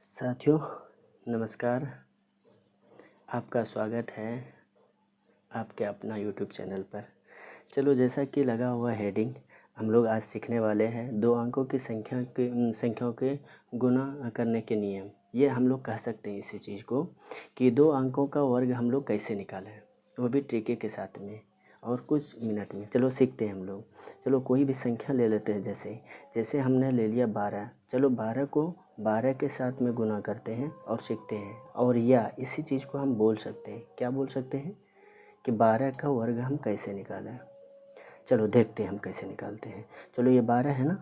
साथियों नमस्कार। आपका स्वागत है आपके अपना यूट्यूब चैनल पर। चलो, जैसा कि लगा हुआ हेडिंग, हम लोग आज सीखने वाले हैं दो अंकों की संख्याओं के गुणा करने के नियम। ये हम लोग कह सकते हैं इसी चीज़ को कि दो अंकों का वर्ग हम लोग कैसे निकालें, वो भी ट्रिक के साथ में और कुछ मिनट में। चलो सीखते हैं हम लोग। चलो कोई भी संख्या ले लेते हैं, जैसे हमने ले लिया 12। चलो 12 को 12 के साथ में गुना करते हैं और सीखते हैं। और या इसी चीज़ को हम बोल सकते हैं, क्या बोल सकते हैं कि 12 का वर्ग हम कैसे निकालें। चलो देखते हैं हम कैसे निकालते हैं। चलो ये 12 है ना,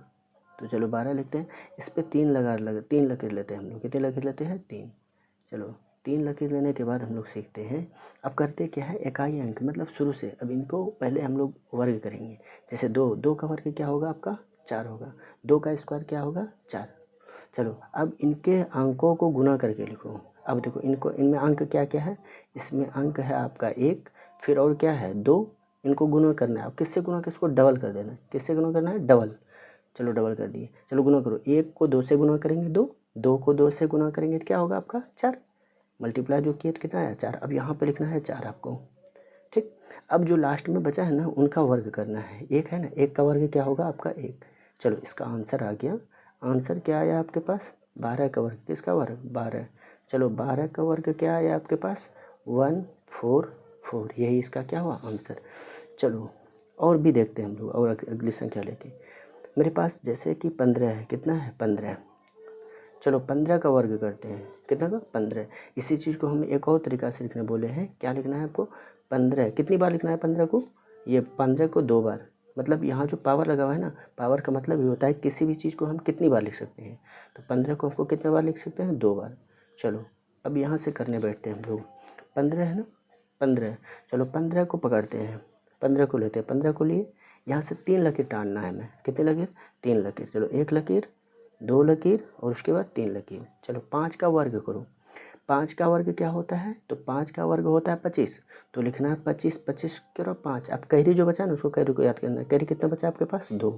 तो चलो 12 लिखते हैं। इस पर 3 लकीर लेते हैं हम लोग। कितने लकीर लेते हैं? 3। चलो 3 लकीर लेने के बाद हम लोग सीखते हैं। अब करते क्या है, इकाई अंक मतलब शुरू से। अब इनको पहले हम लोग वर्ग करेंगे। जैसे 2 का वर्ग क्या होगा आपका? 4 होगा। 2 का स्क्वायर क्या होगा? 4। चलो अब इनके अंकों को गुना करके लिखो। अब देखो इनमें अंक क्या क्या है। इसमें अंक है आपका 1, फिर और क्या है 2। इनको गुना करना है। अब किससे गुना कर, इसको डबल कर देना है। किससे गुना करना है? डबल। चलो डबल कर दिए। चलो गुना करो। 1 को 2 से गुना करेंगे 2, 2 को 2 से गुना करेंगे तो क्या होगा आपका? 4। मल्टीप्लाई जो किया तो कितना आया? 4। अब यहाँ पे लिखना है 4 आपको। ठीक। अब जो लास्ट में बचा है ना, उनका वर्ग करना है। 1 है ना, 1 का वर्ग क्या होगा आपका? 1। चलो इसका आंसर आ गया। आंसर क्या आया आपके पास? 12 का वर्ग। किसका वर्ग? 12। चलो 12 का वर्ग क्या आया आपके पास? 144। यही इसका क्या हुआ? आंसर। चलो और भी देखते हैं हम लोग, और अगली संख्या लेके। मेरे पास जैसे कि 15 है। कितना है? 15। चलो 15 का वर्ग करते हैं। कितना का? 15। इसी चीज़ को हम एक और तरीका से लिखने बोले हैं। क्या लिखना है आपको? 15 कितनी बार लिखना है? 15 को, ये 15 को 2 बार। मतलब यहाँ जो पावर लगा हुआ है ना, पावर का मतलब ये होता है किसी भी चीज़ को हम कितनी बार लिख सकते हैं। तो 15 को हमको कितने बार लिख सकते हैं? 2 बार। चलो अब यहाँ से करने बैठते हैं हम लोग। 15 है ना, 15। चलो 15 को पकड़ते हैं, 15 को लेते हैं। 15 को लिए यहाँ से 3 लकीर टानना है हमें। कितने लकीर? 3 लकीर। चलो 1 लकीर, 2 लकीर और उसके बाद 3 लकीर। चलो 5 का वर्ग करो। 5 का वर्ग क्या होता है? तो 5 का वर्ग होता है 25। तो लिखना है 25, 25 करो 5। अब कैरी जो बचा ना, उसको कैरी को याद करना है। कैरी कितना बचा आपके पास? 2।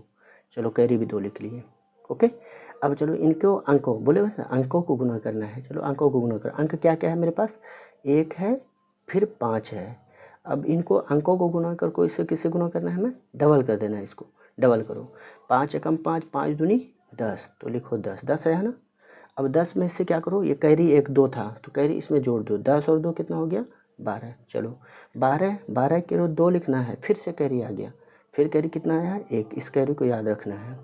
चलो कैरी भी 2 लिख लिए। ओके। अब चलो इनको अंकों बोले ना, अंकों को गुना करना है। चलो अंकों को गुना कर। अंक क्या क्या है मेरे पास? 1 है, फिर 5 है। अब इनको अंकों को गुना कर को इससे किससे गुना करना है हमें? डबल कर देना है। इसको डबल करो। 5 एकम 5, 5 दूनी 10। तो लिखो 10। 10 है ना। अब 10 में से क्या करो, ये कैरी 1 2 था तो कैरी इसमें जोड़ दो। 10 और 2 कितना हो गया? 12। चलो 12 के 2 लिखना है। फिर से कैरी आ गया। फिर कैरी कितना आया? 1। इस कैरी को याद रखना है।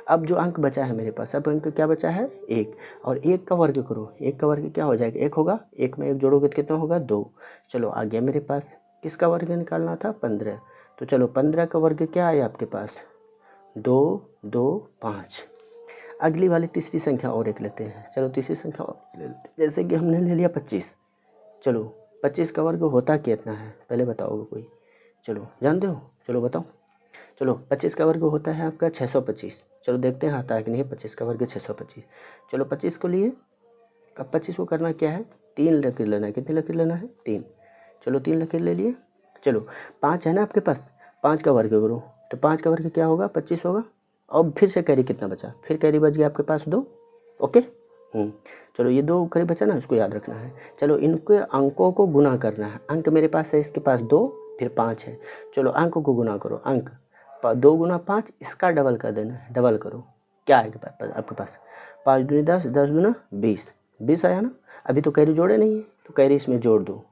अब जो अंक बचा है मेरे पास, अब अंक क्या बचा है? 1। और 1 का वर्ग करो। 1 का वर्ग क्या हो जाएगा? 1 होगा। 1 में 1 जोड़ोगे तो कितना होगा? 2। चलो आ गया मेरे पास। किसका वर्ग निकालना था? 15। तो चलो 15 का वर्ग क्या आया आपके पास? 2 2 5। अगली वाली तीसरी संख्या और एक लेते हैं। चलो तीसरी संख्या और ले लेते हैं। जैसे कि हमने ले लिया 25। चलो 25 का वर्ग होता कितना है पहले बताओगे कोई? चलो जानते हो? चलो बताओ। चलो 25 का वर्ग होता है आपका 625। चलो देखते हैं आता है कि नहीं। 25 का वर्ग 625। चलो 25 को लिए। अब 25 को करना क्या है? 3 लकीर लेना है। कितनी लकीर लेना है? 3। चलो 3 लकीर ले लिए। चलो 5 है ना आपके पास, 5 का वर्ग करो। तो 5 का वर्ग क्या होगा? 25 होगा। और फिर से कैरी कितना बचा? फिर कैरी बच गया आपके पास 2। ओके। चलो ये 2 कैरी बचा ना, इसको याद रखना है। चलो इनके अंकों को गुना करना है। अंक मेरे पास है, इसके पास 2 फिर 5 है। चलो अंकों को गुना करो। अंक 2 गुना 5, इसका डबल कर देना है। डबल करो। क्या आएगा आपके पास? 5 दूनी 10, 10 दूना 20। 20 आया ना। अभी तो कैरी जोड़े नहीं है तो कैरी इसमें जोड़ दो।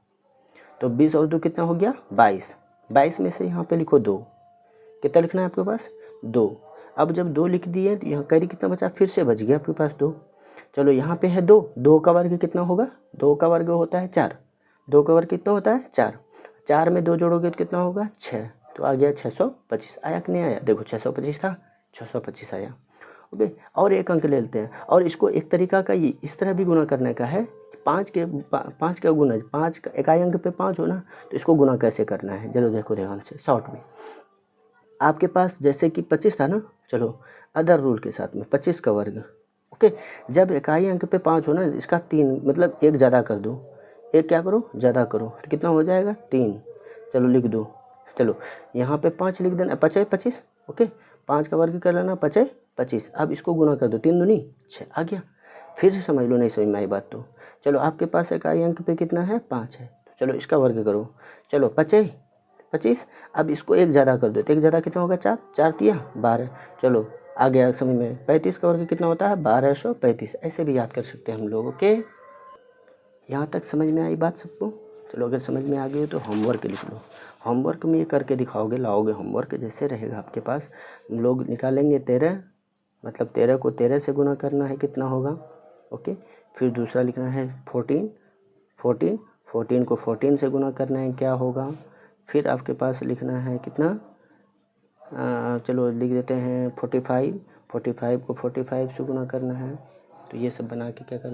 तो 20 और 2 कितना हो गया? 22। 22 में से यहाँ पे लिखो 2। कितना लिखना है आपके पास? 2। अब जब 2 लिख दिए तो यहाँ कैरी कितना बचा? फिर से बच गया आपके पास 2। चलो यहाँ पे है 2। 2 का वर्ग कितना होगा? 2 का वर्ग होता है 4। 2 का वर्ग कितना होता है? 4। 4 में 2 जोड़ोगे तो कितना होगा? 6। तो आ गया 625। आया कि नहीं आया? देखो 625 था, 625 आया। ओके। और एक अंक ले लेते हैं। और इसको एक तरीका का ये इस तरह भी गुना करने का है। 5 का गुना, 5 का इकाई अंक पे 5 हो ना, तो इसको गुना कैसे करना है चलो देखो ध्यान से शॉर्ट में। आपके पास जैसे कि 25 था ना, चलो अदर रूल के साथ में 25 का वर्ग। ओके। जब इकाई अंक पे 5 हो ना, इसका 3 मतलब 1 ज़्यादा कर दो। 1 क्या करो? ज़्यादा करो। तो कितना हो जाएगा? 3। चलो लिख दो। चलो यहाँ पे 5 लिख देना। 5 25। ओके। 5 का वर्ग कर लेना। 5 25। अब इसको गुना कर दो। 3 दूनी 6 आ गया। फिर से समझ लो नहीं समझ में आई बात तो। चलो आपके पास इकाई अंक पे कितना है 5 है, तो चलो इसका वर्ग करो। चलो 25, अब इसको एक ज़्यादा कर दो तो एक ज़्यादा कितना होगा 4, 4 तिया 12। चलो आ गया समझ में। 35 का वर्ग कितना होता है 1235। ऐसे भी याद कर सकते हैं हम लोग। ओके, यहाँ तक समझ में आई बात सबको? चलो अगर समझ में आ गई हो तो होमवर्क लिख लो। होमवर्क में ये करके दिखाओगे, लाओगे होमवर्क जैसे रहेगा आपके पास। हम लोग निकालेंगे 13, मतलब 13 को 13 से गुना करना है, कितना होगा। ओके, फिर दूसरा लिखना है 14 को 14 से गुना करना है, क्या होगा। फिर आपके पास लिखना है कितना, चलो लिख देते हैं 45 को 45 से गुना करना है। तो ये सब बना के क्या करना